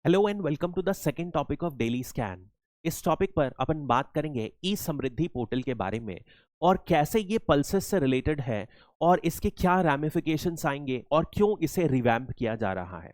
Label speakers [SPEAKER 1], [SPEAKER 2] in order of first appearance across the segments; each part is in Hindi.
[SPEAKER 1] Hello and welcome to the second topic of daily scan. इस टॉपिक पर अपन बात करेंगे ई समृद्धि पोर्टल के बारे में और कैसे ये पल्सेस से रिलेटेड है और इसके क्या रैमिफिकेशंस आएंगे और क्यों इसे रिवैम्प किया जा रहा है।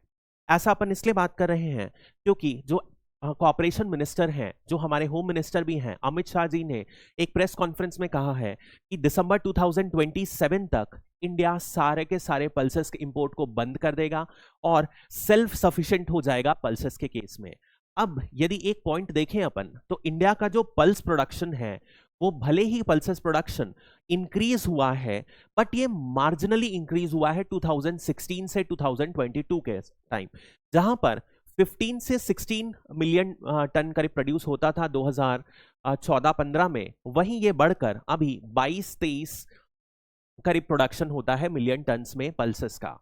[SPEAKER 1] ऐसा अपन इसलिए बात कर रहे हैं क्योंकि जो कॉर्पोरेशन मिनिस्टर हैं, जो हमारे होम मिनिस्टर भी हैं, अमित शाह जी ने एक प्रेस कॉन्फ्रेंस में कहा है कि दिसंबर 2027 तक इंडिया सारे के सारे पल्सेस के इंपोर्ट को बंद कर देगा और सेल्फ सफिशिएंट हो जाएगा पल्सेस के केस में। अब यदि एक पॉइंट देखें अपन तो इंडिया का जो पल्स प्रोडक्शन है वो भले ही पल्सेस प्रोडक्शन इंक्रीज हुआ है बट ये मार्जिनली इंक्रीज हुआ है 2016 से 2022 के टाइम, जहां पर 15 से 16 मिलियन टन करीब प्रोड्यूस होता था 2014-15 में, वहीं ये बढ़कर अभी 22-23 करीब प्रोडक्शन होता है मिलियन टन्स में पल्सेस का।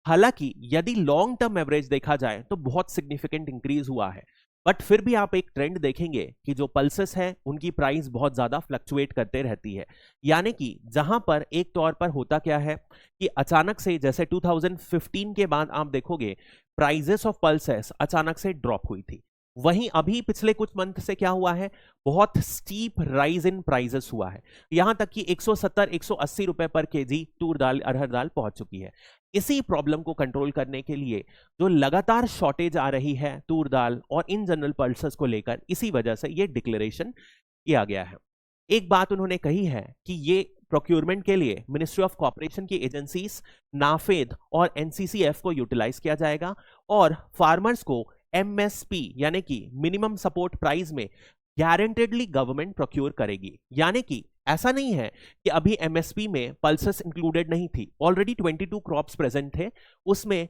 [SPEAKER 1] हालांकि यदि लॉन्ग टर्म एवरेज देखा जाए तो बहुत सिग्निफिकेंट इंक्रीज हुआ है, बट फिर भी आप एक ट्रेंड देखेंगे कि जो पल्सेस है उनकी प्राइस बहुत ज्यादा फ्लक्चुएट करते रहती है। यानी कि जहां पर एक तौर पर होता क्या है कि अचानक से जैसे 2015 के बाद आप देखोगे प्राइजेस ऑफ पल्सेस अचानक से ड्रॉप हुई थी, वहीं अभी पिछले कुछ मंथ से क्या हुआ है, बहुत स्टीप राइज इन प्राइजेस हुआ है, यहां तक कि 170-180 रुपए पर केजी तूर दाल अरहर दाल पहुंच चुकी है। इसी प्रॉब्लम को कंट्रोल करने के लिए जो लगातार शॉर्टेज आ रही है तूर दाल और इन जनरल पल्सेस को लेकर, इसी वजह से ये डिक्लेरेशन किया गया है। एक बात उन्होंने कही है कि ये प्रोक्योरमेंट के लिए मिनिस्ट्री ऑफ कॉर्पोरेशन की एजेंसीज नाफेड और एनसीसीएफ को यूटिलाइज किया जाएगा और फार्मर्स को एमएसपी यानी कि मिनिमम सपोर्ट प्राइस में गारंटेडली गवर्नमेंट प्रोक्योर करेगी। यानी कि ऐसा नहीं है कि अभी एमएसपी में पल्सेस इंक्लूडेड नहीं थी, ऑलरेडी 22 क्रॉप्स प्रेजेंट थे, उसमें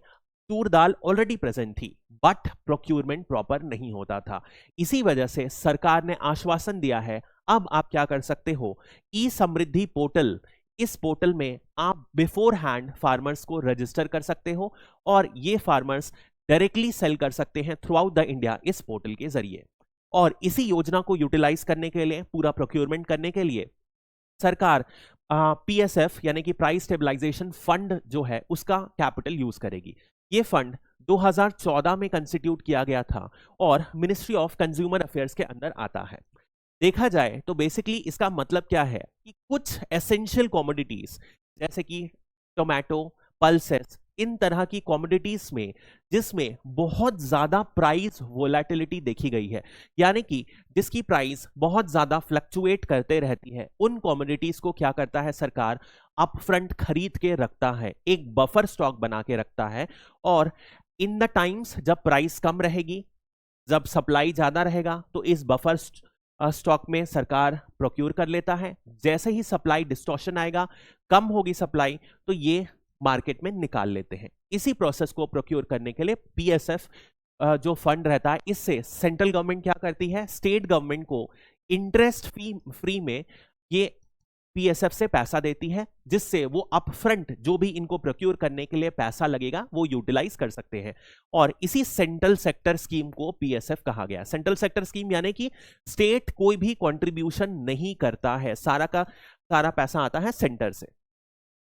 [SPEAKER 1] तूर दाल ऑलरेडी प्रेजेंट थी, बट प्रोक्योरमेंट प्रॉपर नहीं होता था। इसी वजह से सरकार ने आश्वासन दिया है, अब आप क्या कर सकते हो, ई समृद्धि पोर्टल, इस पोर्टल में आप बिफोर हैंड फार्मर्स को रजिस्टर कर सकते हो और ये फार्मर्स डायरेक्टली सेल कर सकते हैं थ्रू आउट द इंडिया इस पोर्टल के जरिए। और इसी योजना को यूटिलाइज करने के लिए, पूरा प्रोक्योरमेंट करने के लिए सरकार पीएसएफ यानी कि प्राइस स्टेबलाइजेशन फंड जो है उसका कैपिटल यूज करेगी। ये फंड 2014 में कंस्टिट्यूट किया गया था और मिनिस्ट्री ऑफ कंज्यूमर अफेयर्स के अंदर आता है। देखा जाए तो बेसिकली इसका मतलब क्या है कि कुछ एसेंशियल कमोडिटीज जैसे कि टोमेटो, पल्सेस, इन तरह की कमोडिटीज में जिसमें बहुत ज्यादा प्राइस वोलेटिलिटी देखी गई है, यानी कि जिसकी प्राइस बहुत ज्यादा फ्लक्चुएट करते रहती है, उन कमोडिटीज को क्या करता है सरकार, अपफ्रंट खरीद के रखता है, एक बफर स्टॉक बना के रखता है और इन द टाइम्स जब प्राइस कम रहेगी, जब सप्लाई ज्यादा रहेगा, तो इस बफर स्टॉक में सरकार प्रोक्योर कर लेता है। जैसे ही सप्लाई डिस्टॉर्शन आएगा, कम होगी सप्लाई, तो ये मार्केट में निकाल लेते हैं। इसी प्रोसेस को प्रोक्योर करने के लिए पीएसएफ जो फंड रहता है, इससे सेंट्रल गवर्नमेंट क्या करती है, स्टेट गवर्नमेंट को इंटरेस्ट फ्री में ये पीएसएफ से पैसा देती है, जिससे वो अपफ्रंट जो भी इनको प्रोक्योर करने के लिए पैसा लगेगा वो यूटिलाइज कर सकते हैं। और इसी सेंट्रल सेक्टर स्कीम को पीएसएफ कहा गया। सेंट्रल सेक्टर स्कीम यानी कि स्टेट कोई भी कंट्रीब्यूशन नहीं करता है, सारा का सारा पैसा आता है सेंटर से।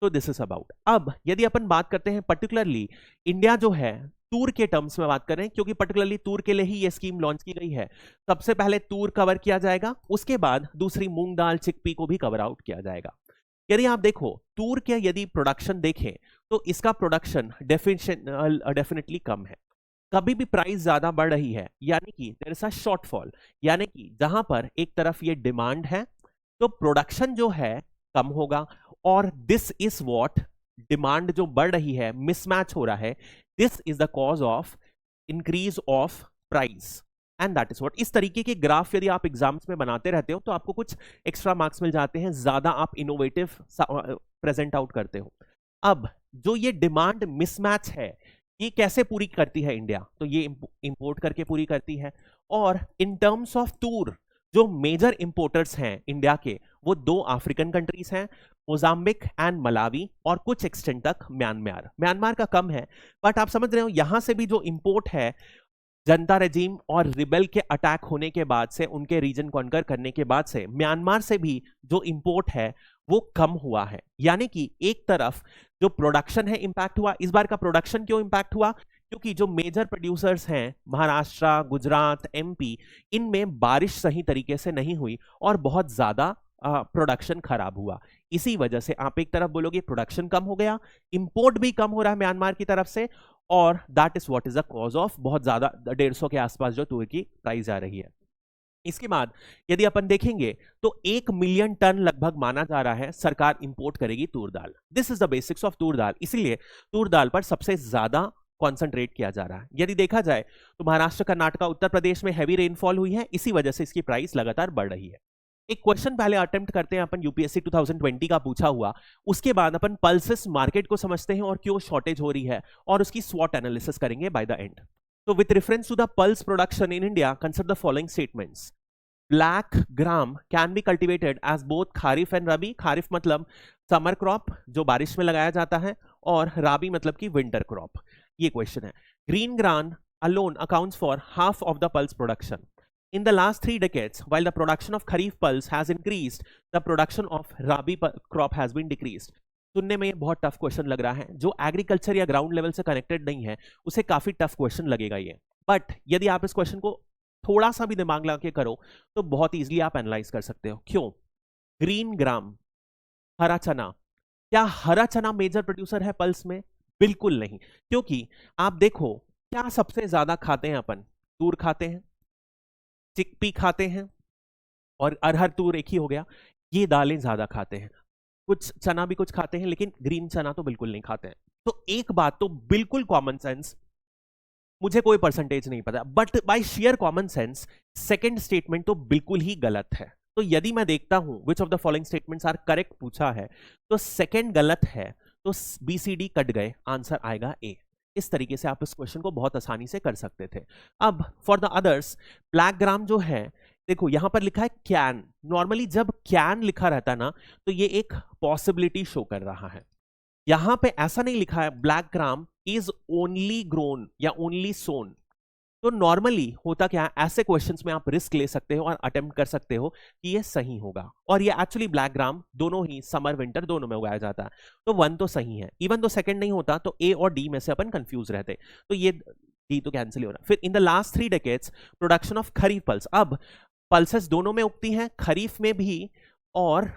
[SPEAKER 1] तो दिस इज अबाउट। अब यदि अपन बात करते हैं पर्टिकुलरली इंडिया जो है तूर के टर्म्स में बात करें, क्योंकि पर्टिकुलरली तूर के लिए ही ये स्कीम लॉन्च की गई है, सबसे पहले तूर कवर किया जाएगा, उसके बाद दूसरी मूंग दाल, चिकपी को भी कवर आउट किया जाएगा। यदि आप देखो तूर के यदि प्रोडक्शन देखें तो इसका प्रोडक्शन डेफिनेटली कम है। कभी भी प्राइस ज्यादा बढ़ रही है यानी कि देयर इज अ शॉर्टफॉल, यानी कि जहां पर एक तरफ ये डिमांड है तो प्रोडक्शन जो है कम होगा, और दिस इज व्हाट, डिमांड जो बढ़ रही है, मिसमैच हो रहा है, this is the cause of increase of price and that is what. इस तरीके के ग्राफ यदि आप एग्जाम्स में बनाते रहते हो तो आपको कुछ एक्स्ट्रा मार्क्स मिल जाते हैं, ज्यादा आप इनोवेटिव प्रेजेंट आउट करते हो। अब जो ये डिमांड मिसमैच है ये कैसे पूरी करती है इंडिया, तो ये इंपोर्ट करके पूरी करती है। और इन टर्म्स ऑफ तूर जो मेजर इंपोर्टर्स हैं इंडिया के, वो दो अफ्रीकन कंट्रीज हैं, मोजाम्बिक एंड मलावी, और कुछ एक्सटेंट तक म्यांमार का कम है, बट आप समझ रहे हो यहां से भी जो इंपोर्ट है, जनता रेजिम और रिबेल के अटैक होने के बाद से, उनके रीजन कॉन्कर करने के बाद से म्यांमार से भी जो इंपोर्ट है वो कम हुआ है। यानी कि एक तरफ जो प्रोडक्शन है इंपैक्ट हुआ। इस बार का प्रोडक्शन क्यों इंपैक्ट हुआ, क्योंकि जो मेजर प्रोड्यूसर्स हैं महाराष्ट्र, गुजरात, एमपी, इनमें बारिश सही तरीके से नहीं हुई और बहुत ज्यादा प्रोडक्शन खराब हुआ। इसी वजह से आप एक तरफ बोलोगे प्रोडक्शन कम हो गया, इंपोर्ट भी कम हो रहा है म्यांमार की तरफ से, और that is what is the cause of बहुत ज्यादा 150 के आसपास जो तूर की प्राइस आ रही है। इसके बाद यदि अपन देखेंगे तो 1 मिलियन टन लगभग माना जा रहा है सरकार इंपोर्ट करेगी तूर दाल। This is the basics of tur dal, इसीलिए तूर दाल पर सबसे ज्यादा कॉन्सेंट्रेट किया जा रहा है। यदि देखा जाए तो महाराष्ट्र, कर्नाटक, उत्तर प्रदेश में हैवी रेनफॉल हुई है, इसी वजह से इसकी प्राइस लगातार बढ़ रही है। एक क्वेश्चन पहले अटेम्प्ट करते हैं अपन, यूपीएससी 2020 का पूछा हुआ, उसके बाद अपन पल्सेस मार्केट को समझते हैं और क्यों शॉर्टेज हो रही है, और उसकी स्वॉट एनालिसिस करेंगे by the end. So with reference to the pulse production in India, consider the following statements. Black gram can be cultivated as both kharif and rabi. Kharif मतलब समर क्रॉप जो बारिश में लगाया जाता है, और राबी मतलब कि विंटर क्रॉप। ये क्वेश्चन है। Green grain alone accounts for half of the pulse production. In the last 3 decades, while the production of kharif pulse has increased, the production of rabi crop has been decreased. सुनने में बहुत टफ क्वेश्चन लग रहा है, जो एग्रीकल्चर या ग्राउंड लेवल से कनेक्टेड नहीं है उसे काफी टफ क्वेश्चन लगेगा ये, बट यदि आप इस क्वेश्चन को थोड़ा सा भी दिमाग लगा के करो तो बहुत इजीली आप एनालाइज कर सकते हो। क्यों? ग्रीन ग्राम, हरा चना, क्या हरा चना मेजर प्रोड्यूसर है पल्स में? बिल्कुल नहीं, क्योंकि आप देखो क्या सबसे ज्यादा खाते हैं अपन, तूर खाते हैं, चिकपी खाते हैं, और अरहर तूर एक ही हो गया, ये दालें ज्यादा खाते हैं। कुछ चना भी कुछ खाते हैं, लेकिन ग्रीन चना तो बिल्कुल नहीं खाते हैं। तो एक बात तो बिल्कुल कॉमन सेंस, मुझे कोई परसेंटेज नहीं पता, but by share common sense second statement तो बिल्कुल ही गलत है। तो यदि मैं देखता हूं which of the following statements are correct पूछा है, तो सेकंड गलत है, तो बीसीडी कट गए, आंसर आएगा ए। इस तरीके से आप इस क्वेश्चन को बहुत आसानी से कर सकते थे। अब for the others, black gram जो है, देखो यहां पर लिखा है कैन। नॉर्मली जब कैन लिखा रहता है ना, तो ये एक पॉसिबिलिटी शो कर रहा है। यहां पे ऐसा नहीं लिखा है black gram is only grown या ओनली सोन। तो नॉर्मली होता क्या है, ऐसे क्वेश्चंस में आप रिस्क ले सकते हो और अटेम्प्ट कर सकते हो कि ये सही होगा, और ये एक्चुअली ब्लैक ग्राम दोनों ही समर विंटर दोनों में उगाया जाता है। तो 1 तो सही है, इवन तो सेकंड नहीं होता तो ए और डी में से अपन कंफ्यूज रहते, तो ये डी तो कैंसिल हो रहा है। फिर in the last 3 decades production of kharif pulse, अब पल्सेस दोनों में उगती हैं, खरीफ में भी और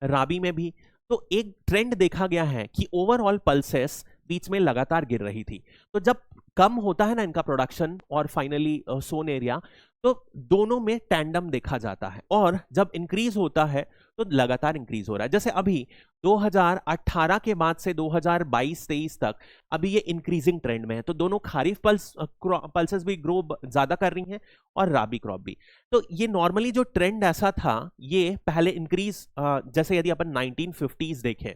[SPEAKER 1] राबी में भी। तो एक ट्रेंड देखा गया है कि ओवरऑल पल्सेस बीच में लगातार गिर रही थी। तो जब कम होता है ना इनका प्रोडक्शन और फाइनली सोन एरिया, तो दोनों में टैंडम देखा जाता है, और जब इंक्रीज होता है तो लगातार इंक्रीज हो रहा है। जैसे अभी 2018 के बाद से 2022-23 तक अभी ये इंक्रीजिंग ट्रेंड में है। तो दोनों खारिफ पल्सेस भी ग्रो ज्यादा कर रही हैं और राबी क्रॉप भी। तो ये नॉर्मली जो ट्रेंड ऐसा था, ये पहले इंक्रीज, जैसे यदि अपन 1950s देखें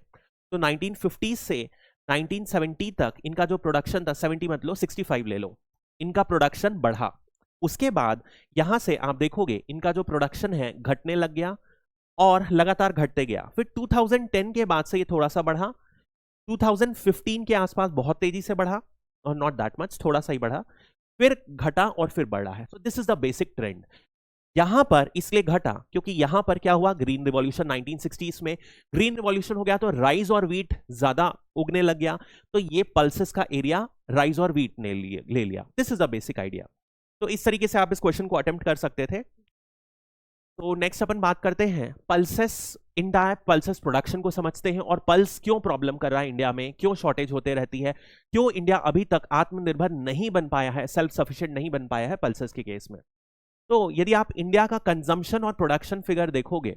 [SPEAKER 1] तो 1950 से 1970 तक इनका जो प्रोडक्शन था, 70 मत लो 65 ले लो, इनका प्रोडक्शन बढ़ा। उसके बाद यहां से आप देखोगे इनका जो प्रोडक्शन है घटने लग गया और लगातार घटते गया। फिर 2010 के बाद से ये थोड़ा सा बढ़ा, 2015 के आसपास बहुत तेजी से बढ़ा, और नॉट दैट मच, थोड़ा सा ही बढ़ा, फिर घटा और फिर बढ़ा है। तो this is the basic trend. यहां पर इसलिए घटा क्योंकि यहां पर क्या हुआ, ग्रीन रिवॉल्यूशन 1960s में ग्रीन रिवॉल्यूशन हो गया, तो राइस और व्हीट ज्यादा उगने लग गया, तो ये पल्सेस का एरिया राइस और व्हीट ने ले लिया। This is the basic idea. तो इस तरीके से आप इस क्वेश्चन को अटेम्प्ट कर सकते थे। तो नेक्स्ट अपन बात करते हैं पल्सेस, इंडिया पल्सेस प्रोडक्शन को समझते हैं, और पल्स क्यों प्रॉब्लम कर रहा है इंडिया में, क्यों शॉर्टेज होते रहती है, क्यों इंडिया अभी तक आत्मनिर्भर नहीं बन पाया है, सेल्फ सफिशिएंट नहीं बन पाया है पल्सेस के केस में। तो यदि आप इंडिया का कंजम्पशन और प्रोडक्शन फिगर देखोगे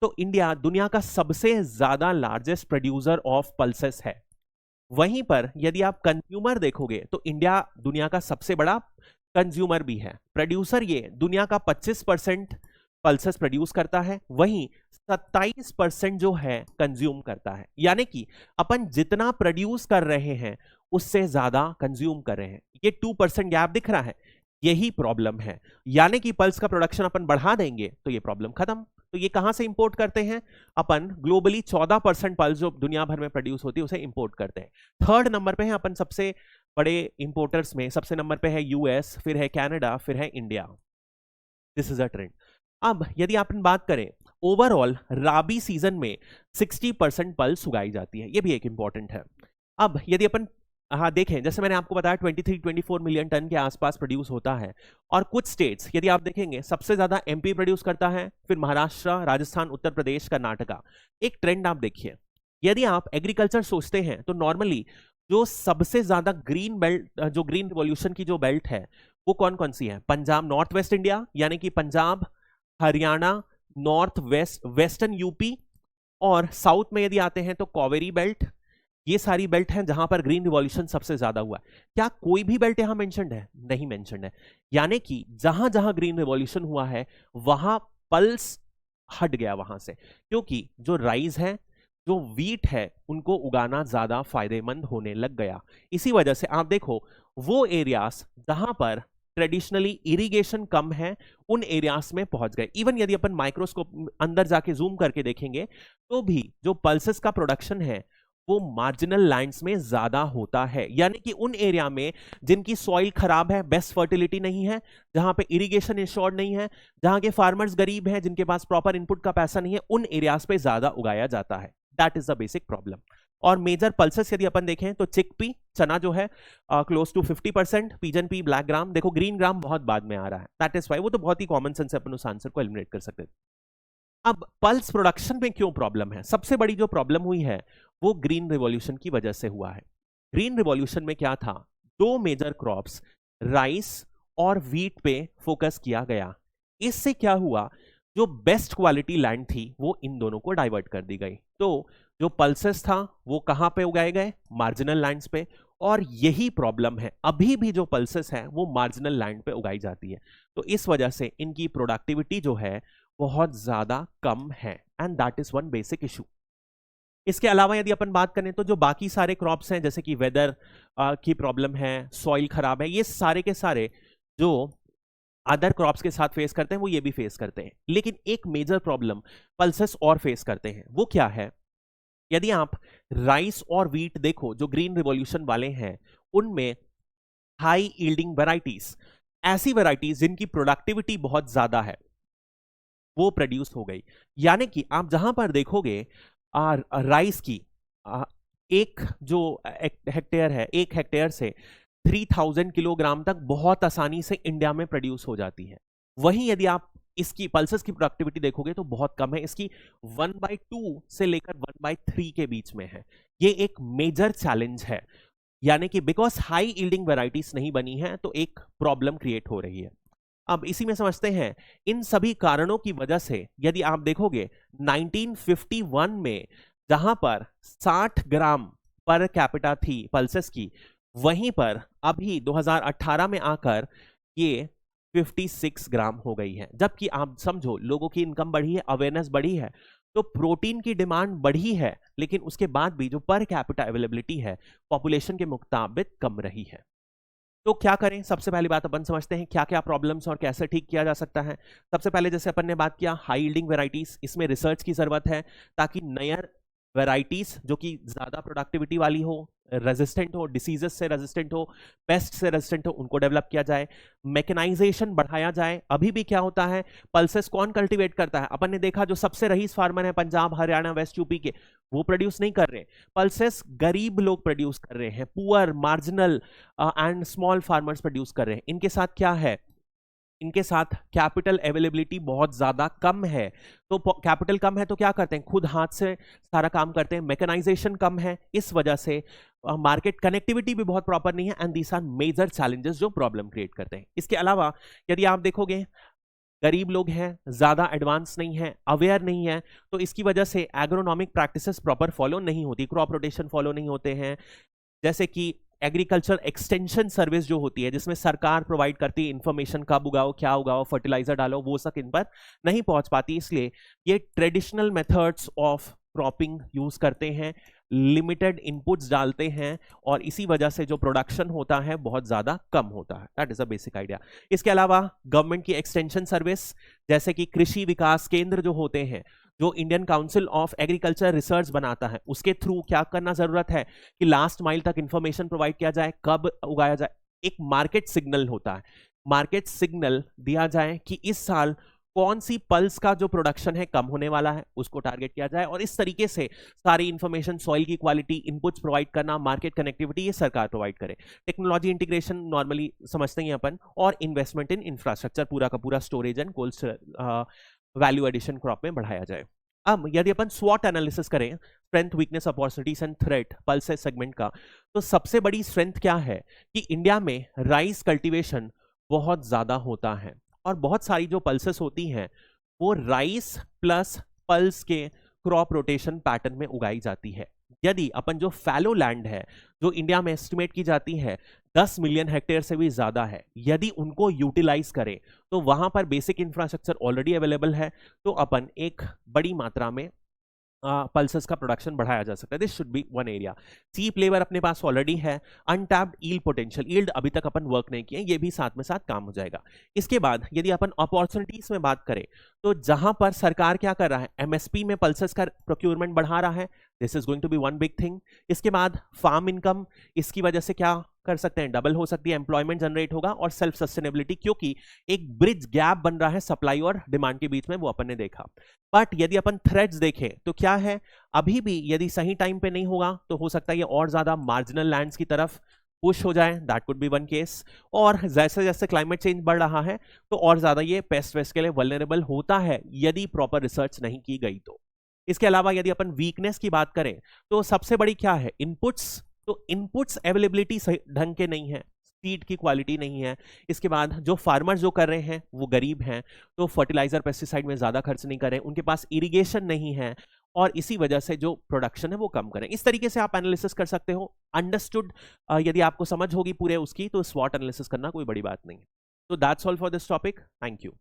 [SPEAKER 1] तो इंडिया दुनिया का सबसे ज्यादा लार्जेस्ट प्रोड्यूसर ऑफ पल्सेस है। वहीं पर यदि आप कंज्यूमर देखोगे तो इंडिया दुनिया का सबसे बड़ा कंज्यूमर भी है। प्रोड्यूसर ये दुनिया का 25% पल्सेस प्रोड्यूस करता है, वहीं 27% जो है कंज्यूम करता है। यानी कि अपन जितना प्रोड्यूस कर रहे हैं उससे ज्यादा कंज्यूम कर रहे हैं। ये 2% गैप दिख रहा है, यही प्रॉब्लम है। यानी कि पल्स का प्रोडक्शन अपन बढ़ा देंगे तो ये प्रॉब्लम खत्म। तो ये कहां से इंपोर्ट करते हैं अपन? ग्लोबली 14% पल्स जो दुनिया भर में प्रोड्यूस होती है उसे इंपोर्ट करते हैं। थर्ड नंबर पे है अपन सबसे बड़े इंपोर्टर्स में, सबसे नंबर पे है यूएस, फिर है कनाडा, फिर है India. This is a trend. अब यदि अपन बात करें ओवरऑल राबी सीजन में 60% पल्स उगाई जाती है, ये भी एक इंपॉर्टेंट है। अब यदि अपन हाँ देखें, जैसे मैंने आपको बताया 23-24 मिलियन टन के आसपास प्रोड्यूस होता है। और कुछ स्टेट्स यदि आप देखेंगे सबसे ज्यादा एमपी प्रोड्यूस करता है, फिर महाराष्ट्र, राजस्थान, उत्तर प्रदेश, कर्नाटका। एक ट्रेंड आप देखिए, यदि आप एग्रीकल्चर सोचते हैं तो नॉर्मली जो सबसे ज्यादा ग्रीन बेल्ट, जो ग्रीन रिवॉल्यूशन की जो बेल्ट है वो कौन कौन सी है? पंजाब, नॉर्थ वेस्ट इंडिया यानी कि Punjab, Haryana, north west, western UP, और साउथ में यदि आते हैं तो कावेरी बेल्ट। ये सारी बेल्ट हैं जहां पर ग्रीन रिवॉल्यूशन सबसे ज्यादा हुआ है। क्या कोई भी बेल्ट यहां मेंशन्ड है? नहीं मेंशन्ड है। यानी कि जहां जहां ग्रीन रिवॉल्यूशन हुआ है वहां पल्स हट गया वहां से, क्योंकि जो राइस है, जो वीट है, उनको उगाना ज्यादा फायदेमंद होने लग गया। इसी वजह से आप देखो वो एरियाज जहां पर ट्रेडिशनली इरिगेशन कम है उन एरियाज में पहुंच गए। इवन यदि अपन माइक्रोस्कोप अंदर जाके जूम करके देखेंगे तो भी जो पल्सेस का प्रोडक्शन है वो मार्जिनल लैंड्स में ज्यादा होता है, यानी कि उन एरिया में जिनकी सॉइल खराब है, बेस्ट फर्टिलिटी नहीं है, जहां पे इरिगेशन इंश्योर्ड नहीं है, जहां के फार्मर्स गरीब हैं, जिनके पास प्रॉपर इनपुट का पैसा नहीं है, उन एरियाज पे ज्यादा उगाया जाता है। That is the basic problem. और मेजर पल्सेस यदि अपन देखें तो चिकपी, चना जो है close to 50%, pigeon pea, black gram. देखो ग्रीन ग्राम बहुत बाद में आ रहा है, दैट इज वाई, वो तो बहुत ही कॉमन सेंस है, अपन उस आंसर को एलिमिनेट कर सकते थे। अब पल्स प्रोडक्शन में क्यों प्रॉब्लम है? सबसे बड़ी जो प्रॉब्लम हुई है वो ग्रीन रिवॉल्यूशन की वजह से हुआ है। ग्रीन रिवॉल्यूशन में क्या था? दो मेजर क्रॉप्स राइस और व्हीट पे फोकस किया गया। इससे क्या हुआ? जो बेस्ट क्वालिटी लैंड थी वो इन दोनों को डाइवर्ट कर दी गई। तो जो पल्सेस था वो कहां पे उगाए गए? मार्जिनल लैंड्स पे। और यही प्रॉब्लम है, अभी भी जो पल्सेस हैं वो मार्जिनल लैंड पे उगाई जाती है। तो इस वजह से इनकी प्रोडक्टिविटी जो है बहुत ज्यादा कम है, and that is one basic issue. इसके अलावा यदि अपन बात करें तो जो बाकी सारे क्रॉप्स हैं, जैसे कि वेदर की प्रॉब्लम है, सॉइल खराब है, ये सारे के सारे जो अदर क्रॉप्स के साथ फेस करते हैं वो ये भी फेस करते हैं। लेकिन एक मेजर प्रॉब्लम पल्सेस और फेस करते हैं, वो क्या है? यदि आप राइस और व्हीट देखो जो ग्रीन रिवॉल्यूशन वाले हैं, उनमें हाई यील्डिंग वैरायटीज, ऐसी वैरायटीज जिनकी प्रोडक्टिविटी बहुत ज्यादा है, वो प्रोड्यूस हो गई। यानी कि आप जहां पर देखोगे राइस की एक जो हेक्टेयर है, एक हेक्टेयर से 3000 किलोग्राम तक बहुत आसानी से इंडिया में प्रोड्यूस हो जाती है। वहीं यदि आप इसकी पल्सेस की प्रोडक्टिविटी देखोगे तो बहुत कम है, इसकी 1/2 से लेकर 1/3 के बीच में है। ये एक मेजर चैलेंज है, यानी कि बिकॉज हाई यील्डिंग वैरायटीज नहीं बनी है तो एक प्रॉब्लम क्रिएट हो रही है। अब इसी में समझते हैं इन सभी कारणों की वजह से यदि आप देखोगे 1951 में जहां पर 60 ग्राम पर कैपिटा थी पल्सेस की, वहीं पर अभी 2018 में आकर ये 56 ग्राम हो गई है। जबकि आप समझो लोगों की इनकम बढ़ी है, अवेयरनेस बढ़ी है, तो प्रोटीन की डिमांड बढ़ी है, लेकिन उसके बाद भी जो पर कैपिटा अवेलेबिलिटी है पॉपुलेशन के मुताबिक कम रही है। तो क्या करें? सबसे पहली बात अपन समझते हैं क्या क्या प्रॉब्लम्स और कैसे ठीक किया जा सकता है। सबसे पहले जैसे अपन ने बात किया हाई यील्डिंग वैरायटीज, इसमें रिसर्च की जरूरत है ताकि नयर वैरायटीज जो कि ज्यादा प्रोडक्टिविटी वाली हो, रेजिस्टेंट हो, डिसीजेस से रेजिस्टेंट हो, पेस्ट से रेजिस्टेंट हो, उनको डेवलप किया जाए। मैकेनाइजेशन बढ़ाया जाए। अभी भी क्या होता है, पल्सेस कौन कल्टीवेट करता है? अपन ने देखा जो सबसे रईस फार्मर है पंजाब, हरियाणा, वेस्ट यूपी के, वो प्रोड्यूस नहीं कर रहे। पल्सेस गरीब लोग प्रोड्यूस कर रहे हैं, poor, marginal and small farmers produce कर रहे हैं। इनके साथ क्या है? इनके साथ कैपिटल अवेलेबिलिटी बहुत ज्यादा कम है। तो कैपिटल कम है तो क्या करते हैं? खुद हाथ से सारा काम करते हैं। मैकेनाइजेशन कम है, इस वजह से मार्केट कनेक्टिविटी भी बहुत प्रॉपर नहीं है, and these are major challenges जो प्रॉब्लम क्रिएट करते हैं। इसके अलावा यदि आप देखोगे गरीब लोग हैं, ज्यादा एडवांस नहीं है, अवेयर नहीं है, तो इसकी वजह से एग्रोनॉमिक प्रैक्टिसेस प्रॉपर फॉलो नहीं होती, क्रॉप रोटेशन फॉलो नहीं होते हैं। जैसे कि एग्रीकल्चर एक्सटेंशन सर्विस जो होती है जिसमें सरकार प्रोवाइड करती है इंफॉर्मेशन, कब उगाओ, क्या उगाओ, फर्टिलाइजर डालो, वो सब इन पर नहीं पहुंच पाती। इसलिए ये traditional methods of cropping use करते हैं, लिमिटेड इनपुट्स डालते हैं, और इसी वजह से जो प्रोडक्शन होता है बहुत ज्यादा कम होता है। That is a basic idea. इसके अलावा गवर्नमेंट की एक्सटेंशन सर्विस जैसे कि कृषि विकास केंद्र जो होते हैं, जो Indian council of agriculture research बनाता है, उसके थ्रू क्या करना जरूरत है कि लास्ट माइल तक इंफॉर्मेशन प्रोवाइड किया जाए, कब उगाया जाए। एक मार्केट सिग्नल होता है, मार्केट सिग्नल दिया जाए कि इस साल कौन सी पल्स का जो प्रोडक्शन है कम होने वाला है उसको टारगेट किया जाए, और इस तरीके से सारी इंफॉर्मेशन, सॉइल की क्वालिटी, इनपुट्स प्रोवाइड करना, मार्केट कनेक्टिविटी, ये सरकार प्रोवाइड करे। टेक्नोलॉजी इंटीग्रेशन नॉर्मली समझते हैं अपन, और इन्वेस्टमेंट इन इंफ्रास्ट्रक्चर, पूरा का पूरा storage and cold value addition crop में बढ़ाया जाए। अब यदि अपन स्वॉट एनालिसिस करें, strength, weakness, opportunities and threat pulses segment का, तो सबसे बड़ी स्ट्रेंथ क्या है कि इंडिया में राइस कल्टीवेशन बहुत ज्यादा होता है, और बहुत सारी जो पल्सेस होती हैं वो राइस प्लस पल्स के क्रॉप रोटेशन पैटर्न में उगाई जाती है। यदि अपन जो फैलो लैंड है, जो इंडिया में एस्टिमेट की जाती है 10 मिलियन हेक्टेयर से भी ज्यादा है, यदि उनको यूटिलाइज करें तो वहां पर बेसिक इंफ्रास्ट्रक्चर ऑलरेडी अवेलेबल है, तो अपन एक बड़ी मात्रा में पल्सेस का प्रोडक्शन बढ़ाया जा सकता है। This should be one area. Cheap labour अपने पास ऑलरेडी है। अनटैप्ड यील्ड पोटेंशियल, यील्ड अभी तक अपन वर्क नहीं किए, ये भी साथ में साथ काम हो जाएगा। इसके बाद यदि अपन अपॉर्चुनिटीज में बात करें, तो जहां पर सरकार क्या कर रहा है, एमएसपी में पल्सेस का प्रोक्योरमेंट बढ़ा रहा है, this is going to be one big thing. इसके बाद फार्म इनकम, इसकी वजह से क्या कर सकते हैं, डबल हो सकती है, एम्प्लॉयमेंट जनरेट होगा, और सेल्फ सस्टेनेबिलिटी, क्योंकि एक ब्रिज गैप बन रहा है सप्लाई और डिमांड के बीच में, वो अपन ने देखा। बट यदि अपन थ्रेड्स देखें तो क्या है, अभी भी यदि सही टाइम पे नहीं होगा तो हो सकता है ये और ज्यादा मार्जिनल लैंड्स की तरफ पुश हो जाए, that could be one case. और जैसे जैसे क्लाइमेट चेंज बढ़ रहा है तो और ज्यादा ये पेस्ट वेस्ट के लिए वल्नरेबल होता है, यदि प्रॉपर रिसर्च नहीं की गई तो। इसके अलावा यदि अपन वीकनेस की बात करें तो सबसे बड़ी क्या है, इनपुट्स। तो इनपुट्स अवेलेबिलिटी ढंग के नहीं है, सीड की क्वालिटी नहीं है। इसके बाद जो फार्मर जो कर रहे हैं वो गरीब हैं, तो फर्टिलाइजर पेस्टिसाइड में ज्यादा खर्च नहीं करें, उनके पास इरिगेशन नहीं है, और इसी वजह से जो प्रोडक्शन है वो कम करें। इस तरीके से आप एनालिसिस कर सकते हो। अंडरस्टूड, यदि आपको समझ होगी पूरे उसकी, तो स्वॉट एनालिसिस करना कोई बड़ी बात नहीं है। तो that's all for this topic. Thank you.